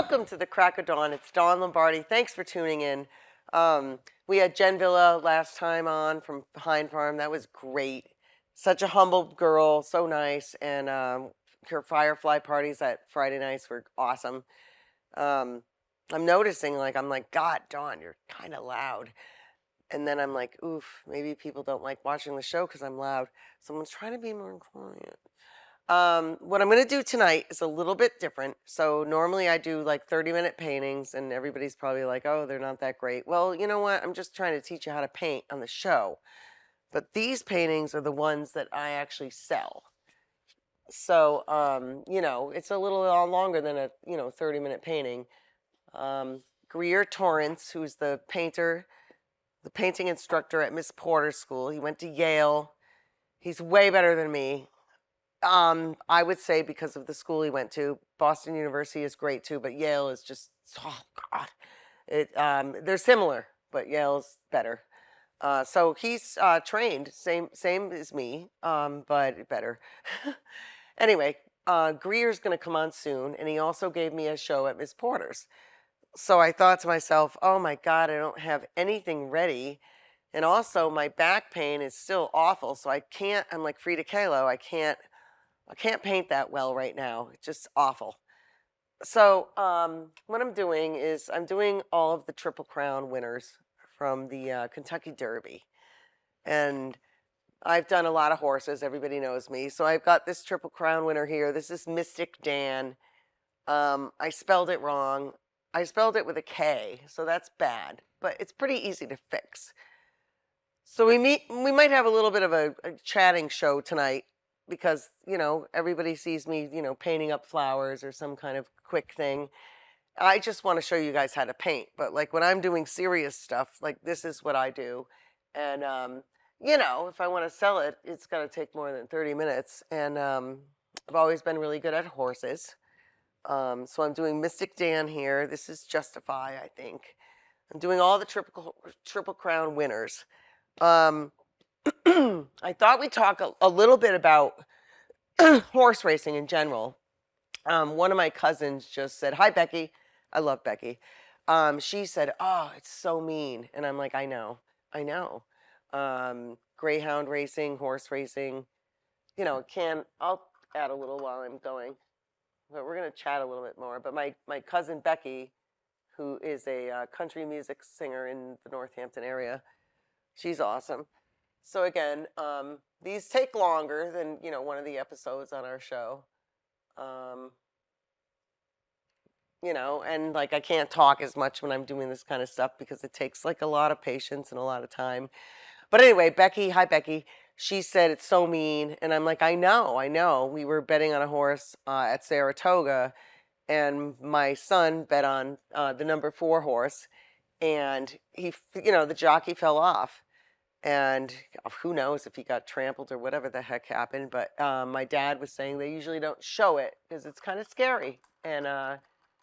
Welcome to the Crack of Dawn. It's Dawn Lombardi. Thanks for tuning in. We had Jen Villa last time on from Hind Farm. That was great. Such a humble girl, so nice. And her Firefly parties at Friday nights were awesome. I'm noticing, I'm like, God, Dawn, you're kind of loud. And then I'm like, oof, maybe people don't like watching the show because I'm loud. Someone's trying to be more quiet. What I'm going to do tonight is a little bit different. So normally I do like 30-minute paintings and everybody's probably like, oh, they're not that great. Well, you know what? I'm just trying to teach you how to paint on the show. But these paintings are the ones that I actually sell. So, it's a little longer than a, 30-minute painting. Greer Torrance, who's the painting instructor at Miss Porter's school. He went to Yale. He's way better than me. I would say because of the school he went to. Boston University is great too, but Yale is just, oh God. They're similar, but Yale's better. So he's trained, same as me, but better. Anyway, Greer's going to come on soon, and he also gave me a show at Miss Porter's. So I thought to myself, oh my God, I don't have anything ready. And also my back pain is still awful, so I'm like Frida Kahlo, I can't paint that well right now. It's just awful. So what I'm doing is I'm doing all of the Triple Crown winners from the Kentucky Derby. And I've done a lot of horses. Everybody knows me. So I've got this Triple Crown winner here. This is Mystic Dan. I spelled it wrong. I spelled it with a K, so that's bad. But it's pretty easy to fix. So we might have a little bit of a chatting show tonight. Because, everybody sees me, painting up flowers or some kind of quick thing. I just want to show you guys how to paint. But like when I'm doing serious stuff, like this is what I do. And, if I want to sell it, it's going to take more than 30 minutes. And I've always been really good at horses. So I'm doing Mystic Dan here. This is Justify, I think. I'm doing all the Triple Crown winners. I thought we'd talk a little bit about horse racing in general. One of my cousins just said, hi, Becky. I love Becky. She said, oh, it's so mean. And I'm like, I know. Greyhound racing, horse racing, I'll add a little while I'm going. But we're going to chat a little bit more. But my cousin Becky, who is a country music singer in the Northampton area, she's awesome. So again, these take longer than, one of the episodes on our show. And I can't talk as much when I'm doing this kind of stuff because it takes a lot of patience and a lot of time. But anyway, Becky, hi Becky, she said it's so mean. And I'm like, I know. We were betting on a horse at Saratoga and my son bet on the number 4 horse and he, the jockey fell off. And who knows if he got trampled or whatever the heck happened. But my dad was saying they usually don't show it because it's kind of scary. And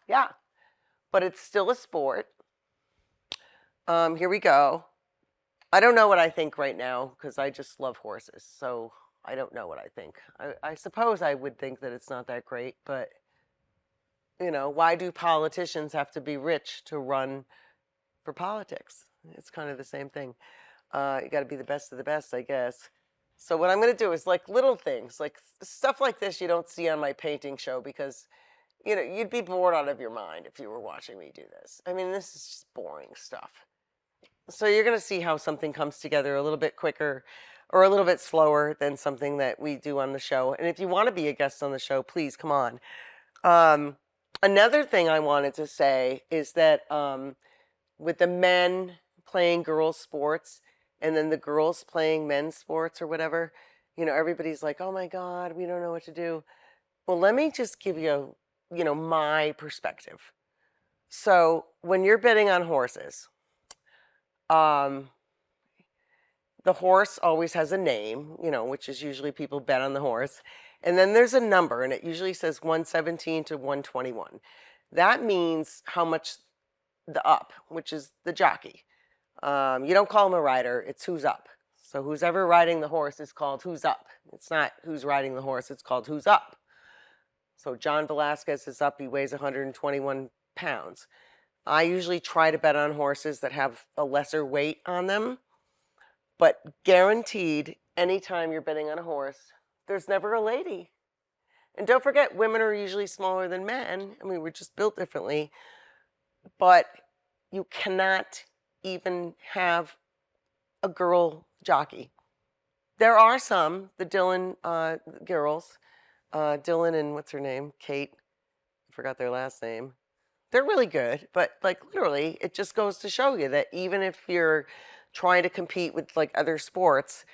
yeah, but it's still a sport. Here we go. I don't know what I think right now because I just love horses. So I don't know what I think. I suppose I would think that it's not that great. But, why do politicians have to be rich to run for politics? It's kind of the same thing. You got to be the best of the best, I guess. So what I'm going to do is little things, stuff like this you don't see on my painting show because, you'd be bored out of your mind if you were watching me do this. I mean, this is just boring stuff. So you're going to see how something comes together a little bit quicker or a little bit slower than something that we do on the show. And if you want to be a guest on the show, please come on. Another thing I wanted to say is that with the men playing girls' sports, and then the girls playing men's sports or whatever, everybody's like, oh my God, we don't know what to do. Well, let me just give you, my perspective. So when you're betting on horses, the horse always has a name, which is usually people bet on the horse. And then there's a number, and it usually says 117 to 121. That means how much the up, which is the jockey. You don't call him a rider, it's who's up. So who's ever riding the horse is called who's up. It's not who's riding the horse, it's called who's up. So John Velasquez is up, he weighs 121 pounds. I usually try to bet on horses that have a lesser weight on them, but guaranteed, anytime you're betting on a horse, there's never a lady. And don't forget, women are usually smaller than men. I mean, we're just built differently. But you cannot even have a girl jockey. There are some, the Dylan girls, Dylan and what's her name? Kate. I forgot their last name. They're really good, but like literally, it just goes to show you that even if you're trying to compete with like other sports,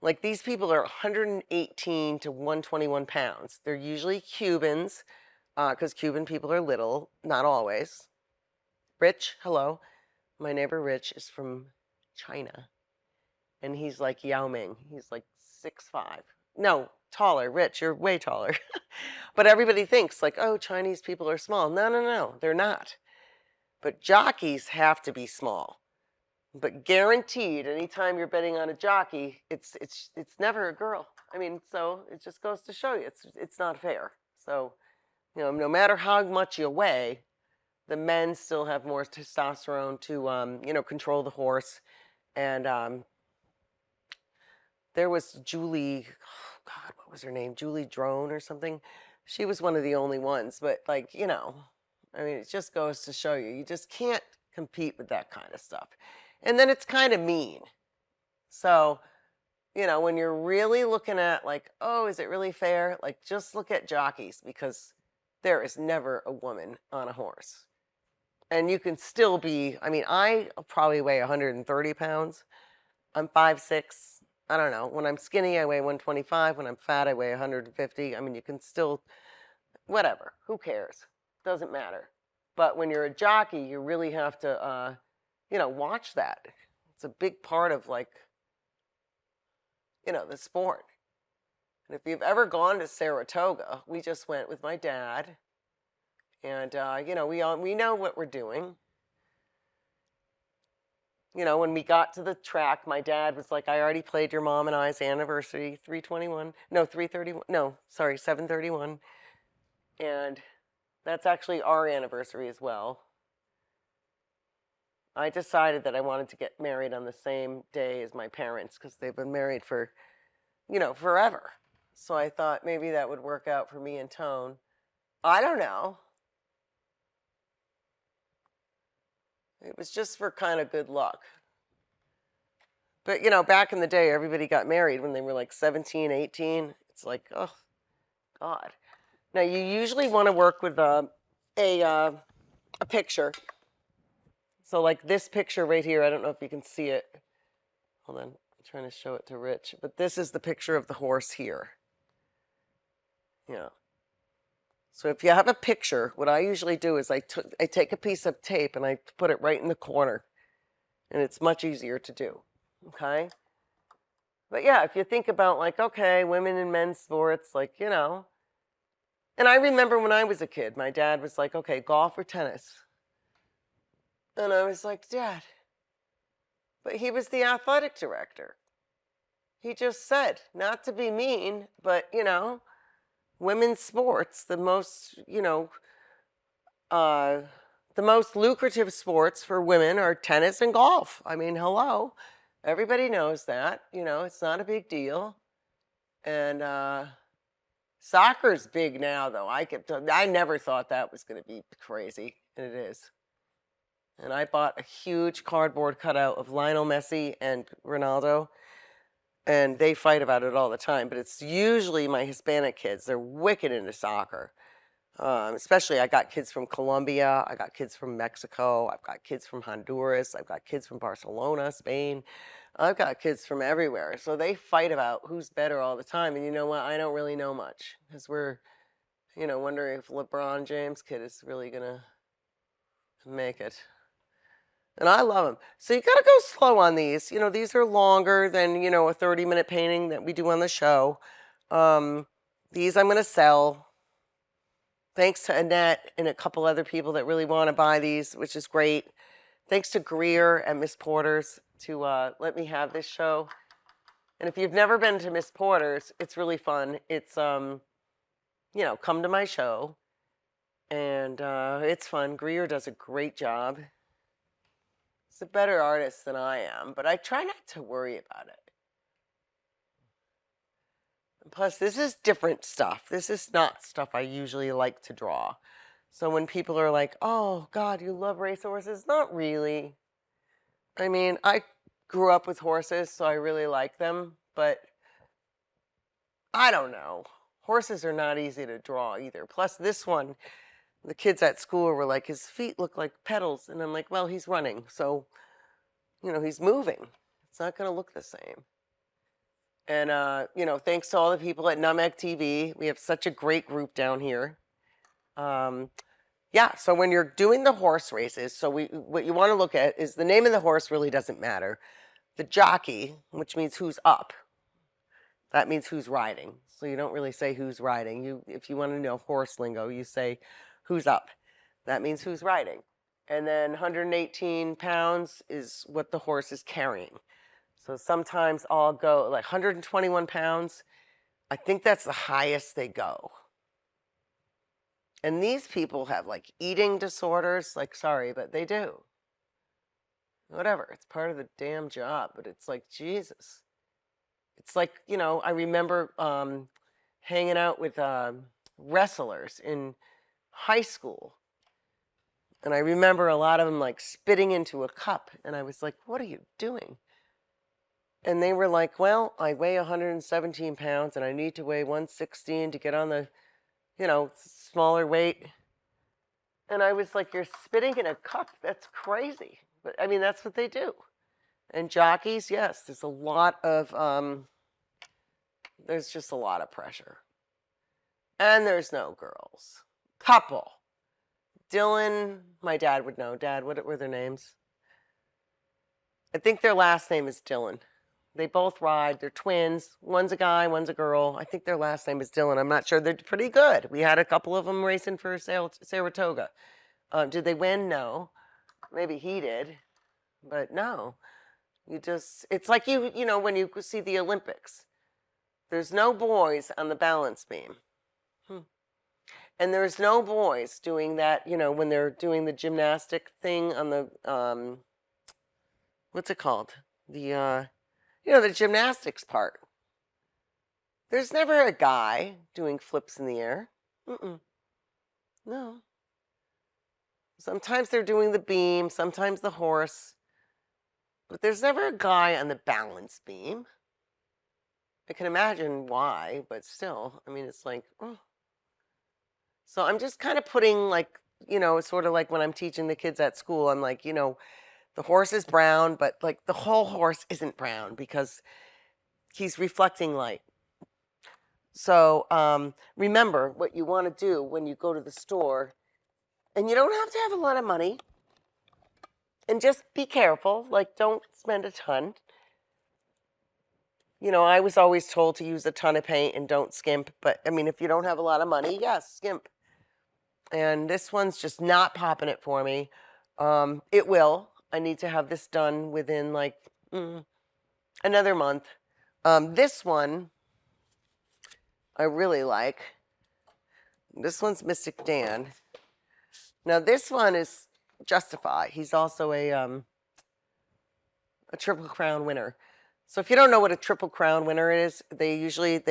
like these people are 118 to 121 pounds. They're usually Cubans, because Cuban people are little, not always. Rich, hello. My neighbor Rich is from China, and he's like Yao Ming. He's like 6'5". No, taller. Rich, you're way taller. But everybody thinks like, oh, Chinese people are small. No, no, no, they're not. But jockeys have to be small. But guaranteed, anytime you're betting on a jockey, it's never a girl. I mean, so it just goes to show you it's not fair. So, you know, no matter how much you weigh, the men still have more testosterone to you know, control the horse. And there was Julie, oh God, what was her name? Julie Drone or something. She was one of the only ones, but like, you know, I mean, it just goes to show you just can't compete with that kind of stuff. And then it's kind of mean. So, you know, when you're really looking at like, oh, is it really fair? Like, just look at jockeys, because there is never a woman on a horse. And you can still be, I mean, I probably weigh 130 pounds. I'm 5'6". I don't know. When I'm skinny, I weigh 125. When I'm fat, I weigh 150. I mean, you can still, whatever. Who cares? Doesn't matter. But when you're a jockey, you really have to, you know, watch that. It's a big part of, like, you know, the sport. And if you've ever gone to Saratoga, we just went with my dad. And, you know, we know what we're doing. You know, when we got to the track, my dad was like, I already played your mom and I's anniversary, 321. No, 331. No, sorry, 731. And that's actually our anniversary as well. I decided that I wanted to get married on the same day as my parents, because they've been married for, you know, forever. So I thought maybe that would work out for me and Tone. I don't know. It was just for kind of good luck. But, you know, back in the day, everybody got married when they were like 17, 18. It's like, oh, God. Now, you usually want to work with a picture. So like this picture right here, I don't know if you can see it. Hold on, I'm trying to show it to Rich. But this is the picture of the horse here. Yeah. So if you have a picture, what I usually do is I take a piece of tape and I put it right in the corner. And it's much easier to do, okay? But yeah, if you think about like, okay, women in men's sports, like, you know. And I remember when I was a kid, my dad was like, okay, golf or tennis? And I was like, Dad. But he was the athletic director. He just said, not to be mean, but, you know, women's sports, the most, you know, the most lucrative sports for women are tennis and golf. I mean, hello. Everybody knows that. You know, it's not a big deal. And soccer's big now, though. I never thought that was going to be crazy, and it is. And I bought a huge cardboard cutout of Lionel Messi and Ronaldo, and they fight about it all the time. But it's usually my Hispanic kids. They're wicked into soccer. Especially I got kids from Colombia, I got kids from Mexico, I've got kids from Honduras, I've got kids from Barcelona, Spain. I've got kids from everywhere. So they fight about who's better all the time. And you know what? I don't really know much, because we're, you know, wondering if LeBron James kid is really going to make it. And I love them. So you got to go slow on these. You know, these are longer than, you know, a 30-minute painting that we do on the show. These I'm going to sell. Thanks to Annette and a couple other people that really want to buy these, which is great. Thanks to Greer and Miss Porter's to let me have this show. And if you've never been to Miss Porter's, it's really fun. It's, you know, come to my show. And it's fun. Greer does a great job. He's a better artist than I am, but I try not to worry about it. And plus, this is different stuff. This is not stuff I usually like to draw. So when people are like, oh, God, you love racehorses, not really. I mean, I grew up with horses, so I really like them, but I don't know. Horses are not easy to draw either. Plus, this one, the kids at school were like, his feet look like pedals. And I'm like, well, he's running. So, you know, he's moving. It's not going to look the same. And, you know, thanks to all the people at Nutmeg TV. We have such a great group down here. Yeah, so when you're doing the horse races, so what you want to look at is the name of the horse really doesn't matter. The jockey, which means who's up, that means who's riding. So you don't really say who's riding. If you want to know horse lingo, you say who's up. That means who's riding. And then 118 pounds is what the horse is carrying. So sometimes I'll go like 121 pounds. I think that's the highest they go. And these people have like eating disorders. Like, sorry, but they do. Whatever. It's part of the damn job. But it's like, Jesus. It's like, you know, I remember hanging out with wrestlers in high school. And I remember a lot of them like spitting into a cup. And I was like, what are you doing? And they were like, well, I weigh 117 pounds and I need to weigh 116 to get on the, you know, smaller weight. And I was like, you're spitting in a cup? That's crazy. But I mean, that's what they do. And jockeys, yes, there's a lot of, there's just a lot of pressure. And there's no girls. Couple. Dylan, my dad would know. Dad, what were their names? I think their last name is Dylan. They both ride. They're twins. One's a guy, one's a girl. I think their last name is Dylan. I'm not sure. They're pretty good. We had a couple of them racing for Saratoga. Did they win? No. Maybe he did. But no. It's like you know, when you see the Olympics. There's no boys on the balance beam. And there's no boys doing that, you know, when they're doing the gymnastic thing on the, what's it called? The, you know, the gymnastics part. There's never a guy doing flips in the air. No. Sometimes they're doing the beam, sometimes the horse. But there's never a guy on the balance beam. I can imagine why, but still, I mean, it's like, oh. So I'm just kind of putting like, you know, sort of like when I'm teaching the kids at school, I'm like, you know, the horse is brown, but like the whole horse isn't brown because he's reflecting light. So remember what you want to do when you go to the store, and you don't have to have a lot of money, and just be careful, like don't spend a ton. You know, I was always told to use a ton of paint and don't skimp, but I mean, if you don't have a lot of money, yes, skimp. And this one's just not popping it for me. It will. I need to have this done within like another month. This one I really like. This one's Mystic Dan. Now this one is Justify. He's also a Triple Crown winner. So if you don't know what a Triple Crown winner is, they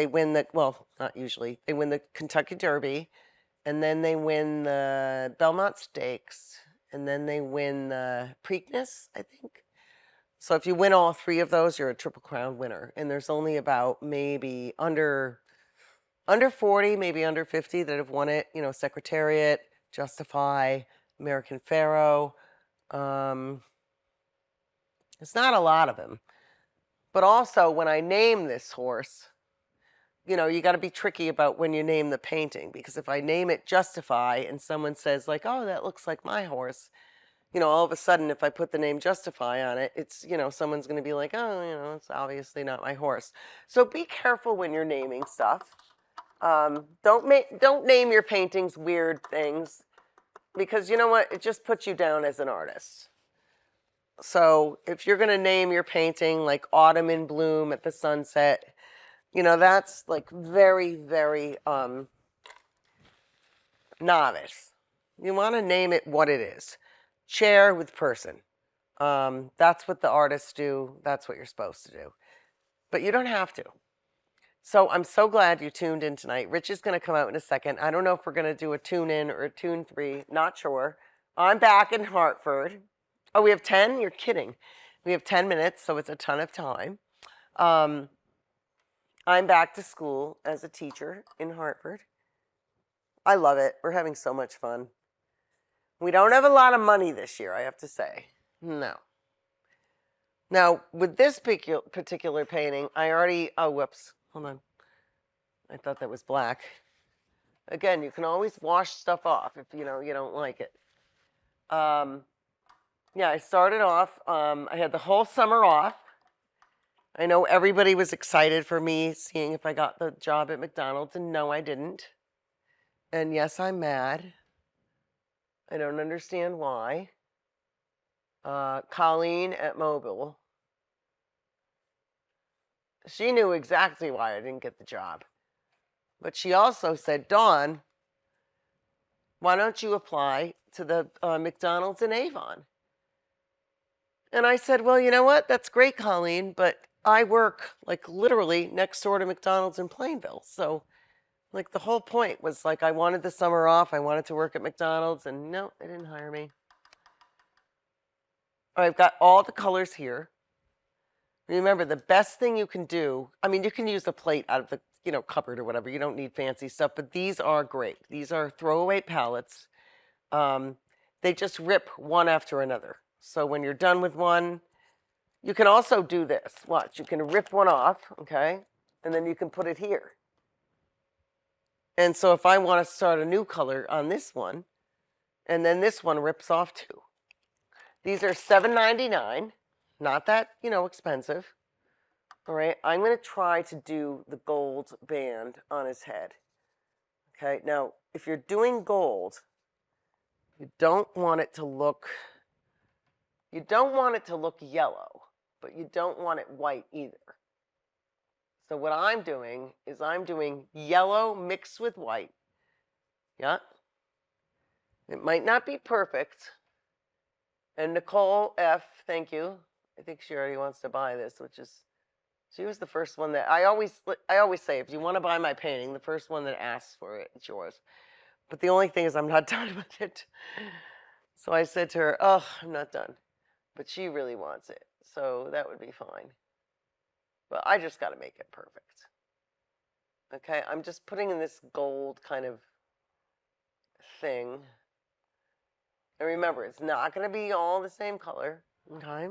win the, well, not usually, they win the Kentucky Derby, and then they win the Belmont Stakes, and then they win the Preakness, I think. So if you win all three of those, you're a Triple Crown winner. And there's only about maybe under 40, maybe under 50 that have won it. You know, Secretariat, Justify, American Pharoah. It's not a lot of them. But also, when I name this horse, you know, you got to be tricky about when you name the painting. Because if I name it Justify and someone says like, oh, that looks like my horse, you know, all of a sudden, if I put the name Justify on it, it's, you know, someone's going to be like, oh, you know, it's obviously not my horse. So be careful when you're naming stuff. Don't name your paintings weird things, because you know what? It just puts you down as an artist. So if you're going to name your painting like Autumn in Bloom at the Sunset, you know, that's like very, very novice. You want to name it what it is. Chair with person. That's what the artists do. That's what you're supposed to do. But you don't have to. So I'm so glad you tuned in tonight. Rich is going to come out in a second. I don't know if we're going to do a tune in or a tune 3. Not sure. I'm back in Hartford. Oh, we have 10? You're kidding. We have 10 minutes, so it's a ton of time. I'm back to school as a teacher in Hartford. I love it. We're having so much fun. We don't have a lot of money this year, I have to say. No. Now, with this particular painting, I already, oh, whoops. Hold on. I thought that was black. Again, you can always wash stuff off if you don't like it. Yeah, I started off, I had the whole summer off. I know everybody was excited for me seeing if I got the job at McDonald's, and no, I didn't. And yes, I'm mad. I don't understand why. Colleen at Mobile, she knew exactly why I didn't get the job. But she also said, Dawn, why don't you apply to the McDonald's in Avon? And I said, well, you know what? That's great, Colleen, but I work like literally next door to McDonald's in Plainville. So like the whole point was like I wanted the summer off. I wanted to work at McDonald's, and no, they didn't hire me. I've got all the colors here. Remember, the best thing you can do, I mean, you can use a plate out of the cupboard or whatever. You don't need fancy stuff, but these are great. These are throwaway palettes. They just rip one after another. So when you're done with one, you can also do this. Watch, you can rip one off, okay? And then you can put it here. And so if I want to start a new color on this one, and then this one rips off too. These are $7.99, not that, expensive. All right, I'm going to try to do the gold band on his head. Okay, now, if you're doing gold, you don't want it to look yellow, but you don't want it white either. So what I'm doing is I'm doing yellow mixed with white. Yeah. It might not be perfect. And Nicole F., thank you. I think she already wants to buy this, she was the first one that, I always say, if you want to buy my painting, the first one that asks for it, it's yours. But the only thing is I'm not done with it. So I said to her, oh, I'm not done. But she really wants it, so that would be fine. But I just got to make it perfect. Okay, I'm just putting in this gold kind of thing. And remember, it's not going to be all the same color, okay?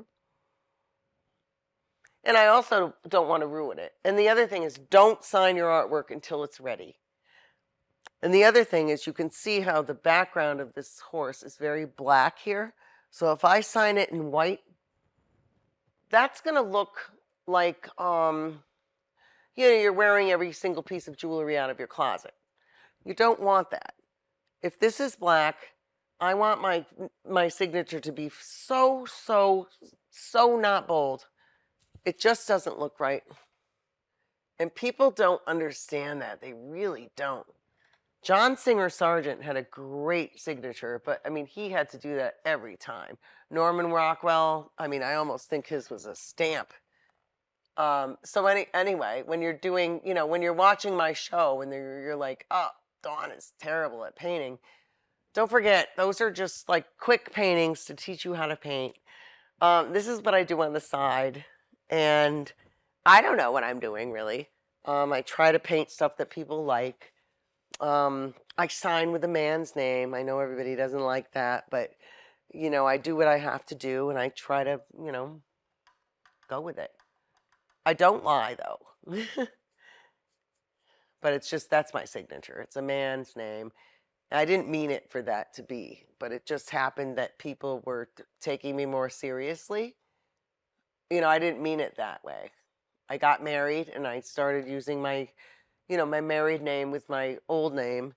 And I also don't want to ruin it. And the other thing is, don't sign your artwork until it's ready. And the other thing is, you can see how the background of this horse is very black here. So if I sign it in white, that's going to look like, you're wearing every single piece of jewelry out of your closet. You don't want that. If this is black, I want my signature to be so not bold. It just doesn't look right. And people don't understand that. They really don't. John Singer Sargent had a great signature, but I mean, he had to do that every time. Norman Rockwell, I mean, I almost think his was a stamp. So anyway, when you're doing, when you're watching my show and you're like, oh, Dawn is terrible at painting. Don't forget, those are just like quick paintings to teach you how to paint. This is what I do on the side. And I don't know what I'm doing, really. I try to paint stuff that people like. I sign with a man's name. I know everybody doesn't like that, but, I do what I have to do, and I try to, go with it. I don't lie, though. But it's just, that's my signature. It's a man's name. I didn't mean it for that to be, but it just happened that people were taking me more seriously. I didn't mean it that way. I got married and I started using my, my married name with my old name,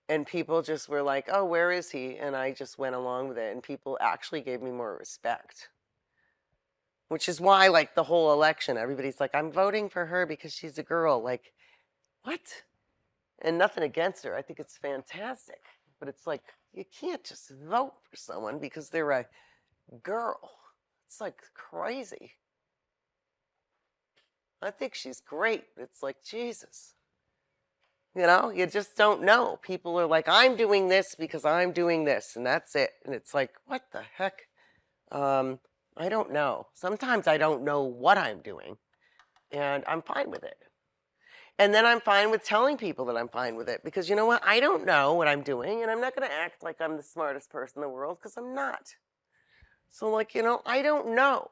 and people just were like, oh, where is he? And I just went along with it, and people actually gave me more respect. Which is why, like, the whole election, everybody's like, I'm voting for her because she's a girl. Like, what? And nothing against her. I think it's fantastic. But it's like, you can't just vote for someone because they're a girl. It's like crazy. I think she's great. It's like, Jesus. You know, you just don't know. People are like, I'm doing this because I'm doing this, and that's it. And it's like, what the heck? I don't know. Sometimes I don't know what I'm doing, and I'm fine with it. And then I'm fine with telling people that I'm fine with it because you know what? I don't know what I'm doing, and I'm not going to act like I'm the smartest person in the world because I'm not. So, like, you know, I don't know.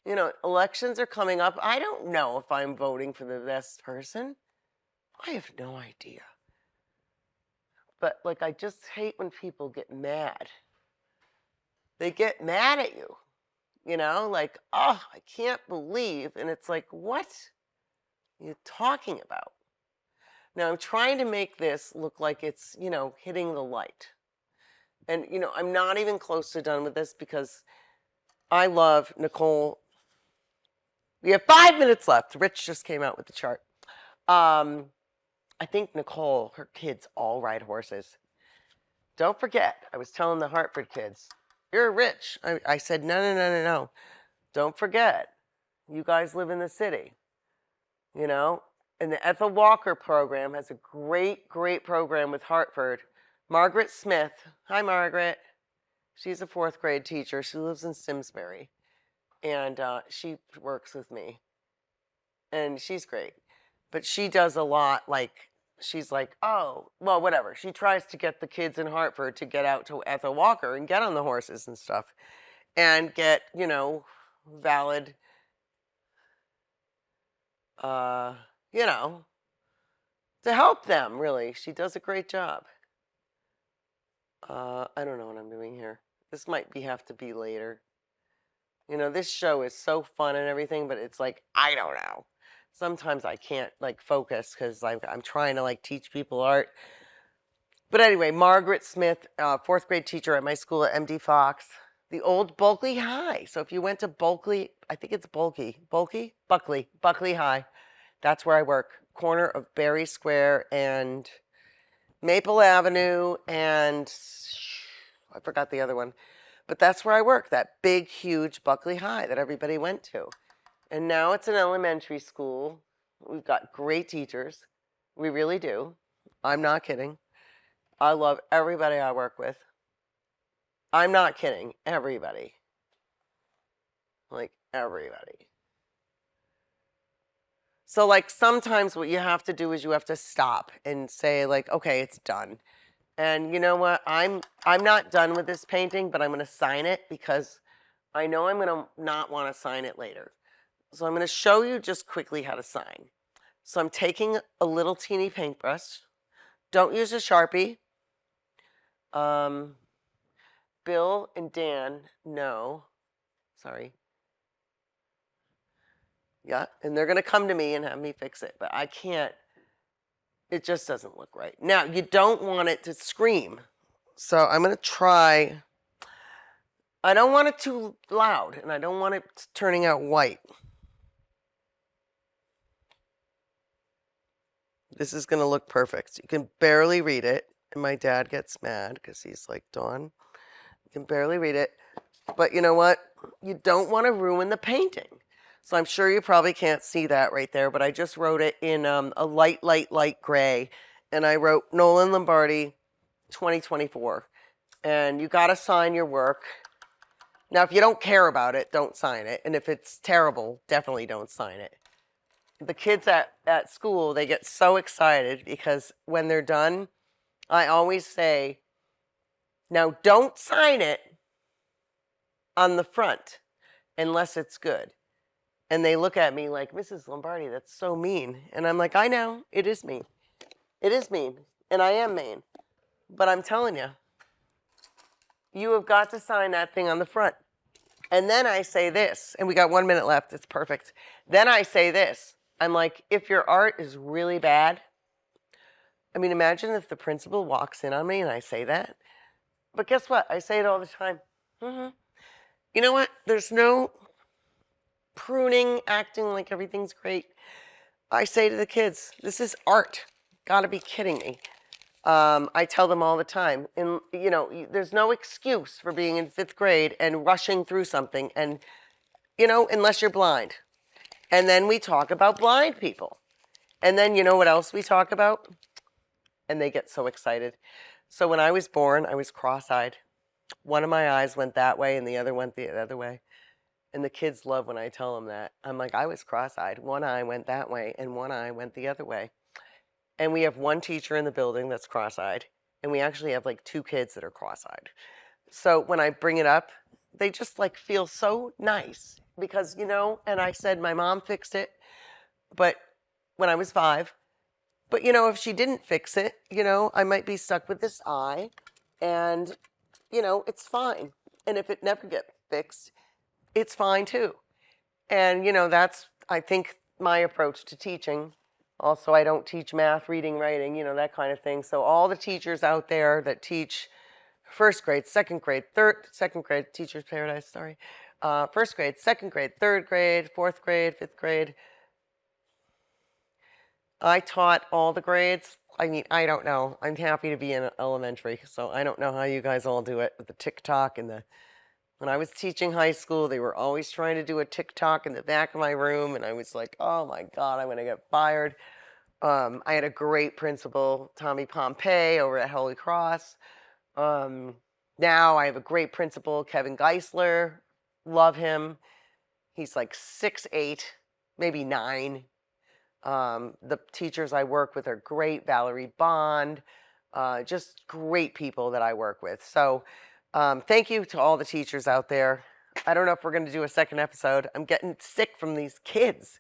You know, elections are coming up. I don't know if I'm voting for the best person. I have no idea. But, like, I just hate when people get mad. They get mad at you, you know, like, oh, I can't believe. And it's like, what are you talking about? Now, I'm trying to make this look like it's, you know, hitting the light. And, you know, I'm not even close to done with this because I love Nicole. We have 5 minutes left. Rich just came out with the chart. I think Nicole, her kids all ride horses. Don't forget, I was telling the Hartford kids, you're rich. I said, no. Don't forget, you guys live in the city, you know? And the Ethel Walker program has a great program with Hartford. Margaret Smith, hi Margaret. She's a 4th grade teacher. She lives in Simsbury. And she works with me. And she's great. But she does a lot, like, she's like, oh, well, whatever. She tries to get the kids in Hartford to get out to Ethel Walker and get on the horses and stuff. And get, you know, valid, you know, to help them, really. She does a great job. I don't know what I'm doing here. This might have to be later. You know, this show is so fun and everything, but it's like, I don't know. Sometimes I can't, like, focus because I'm trying to, like, teach people art. But anyway, Margaret Smith, 4th grade teacher at my school at MD Fox, the old Bulkley High. So if you went to Bulkley, I think it's Buckley High. That's where I work. Corner of Berry Square and Maple Avenue and I forgot the other one. But that's where I work, that big, huge Buckley High that everybody went to. And now it's an elementary school. We've got great teachers. We really do. I'm not kidding. I love everybody I work with. I'm not kidding. Everybody. Like, everybody. So, like, sometimes what you have to do is you have to stop and say, like, okay, it's done. And you know what? I'm not done with this painting, but I'm going to sign it because I know I'm going to not want to sign it later. So I'm going to show you just quickly how to sign. So I'm taking a little teeny paintbrush. Don't use a Sharpie. Bill and Dan know. Sorry. Yeah, and they're going to come to me and have me fix it, but I can't. It just doesn't look right. Now, you don't want it to scream. So I'm going to try. I don't want it too loud, and I don't want it turning out white. This is going to look perfect. You can barely read it, and my dad gets mad because he's like, Dawn, you can barely read it. But you know what? You don't want to ruin the painting. So I'm sure you probably can't see that right there, but I just wrote it in a light gray. And I wrote Nolan Lombardi 2024. And you got to sign your work. Now, if you don't care about it, don't sign it. And if it's terrible, definitely don't sign it. The kids at school, they get so excited because when they're done, I always say, now don't sign it on the front unless it's good. And they look at me like, Mrs. Lombardi, that's so mean. And I'm like, I know, it is mean. It is mean, and I am mean. But I'm telling you, you have got to sign that thing on the front. And then I say this, and we got 1 minute left, it's perfect. Then I say this, I'm like, if your art is really bad, I mean, imagine if the principal walks in on me and I say that. But guess what? I say it all the time. You know what? There's no pruning, acting like everything's great. I say to the kids, this is art. Gotta be kidding me. I tell them all the time, and there's no excuse for being in 5th grade and rushing through something, and unless you're blind. And then we talk about blind people. And then you know what else we talk about? And they get so excited. So when I was born, I was cross-eyed. One of my eyes went that way and the other went the other way. And the kids love when I tell them that. I'm like, I was cross-eyed. One eye went that way and one eye went the other way. And we have one teacher in the building that's cross-eyed. And we actually have like 2 kids that are cross-eyed. So when I bring it up, they just like feel so nice because, and I said my mom fixed it, but when I was 5, but if she didn't fix it, I might be stuck with this eye and, it's fine. And if it never gets fixed, it's fine too. And, that's, I think, my approach to teaching. Also, I don't teach math, reading, writing, that kind of thing. So all the teachers out there that teach 1st grade, 2nd grade, 2nd grade, Teacher's Paradise, sorry. 1st grade, 2nd grade, 3rd grade, 4th grade, 5th grade. I taught all the grades. I mean, I don't know. I'm happy to be in elementary, so I don't know how you guys all do it with the TikTok and when I was teaching high school, they were always trying to do a TikTok in the back of my room, and I was like, oh my God, I'm going to get fired. I had a great principal, Tommy Pompey, over at Holy Cross. Now I have a great principal, Kevin Geisler. Love him. He's like 6'8", maybe 9. The teachers I work with are great. Valerie Bond, just great people that I work with. So thank you to all the teachers out there. I don't know if we're going to do a second episode. I'm getting sick from these kids,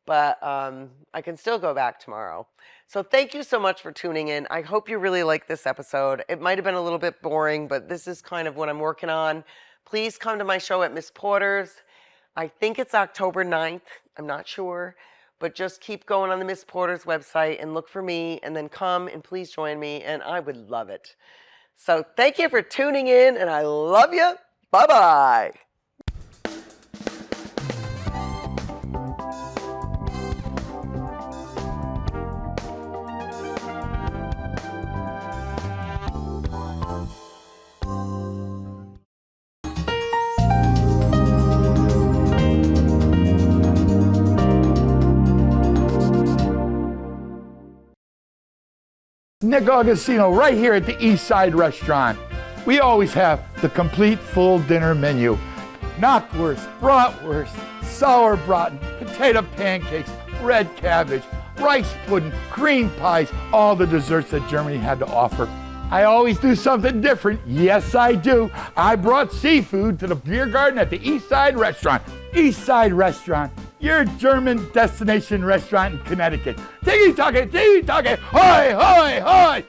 but I can still go back tomorrow. So thank you so much for tuning in. I hope you really like this episode. It might have been a little bit boring, but this is kind of what I'm working on. Please come to my show at Miss Porter's. I think it's October 9th. I'm not sure. But just keep going on the Miss Porter's website and look for me, and then come and please join me, and I would love it. So thank you for tuning in, and I love you. Bye-bye. Nick Augustino right here at the East Side Restaurant. We always have the complete full dinner menu. Knockwurst, bratwurst, sauerbraten, potato pancakes, red cabbage, rice pudding, cream pies, all the desserts that Germany had to offer. I always do something different. Yes, I do. I brought seafood to the beer garden at the East Side Restaurant. East Side Restaurant, your German destination restaurant in Connecticut. Tiki-taka, tiki-taka, hoi, hoi, hoi!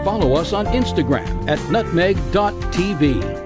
Follow us on Instagram at nutmeg.tv.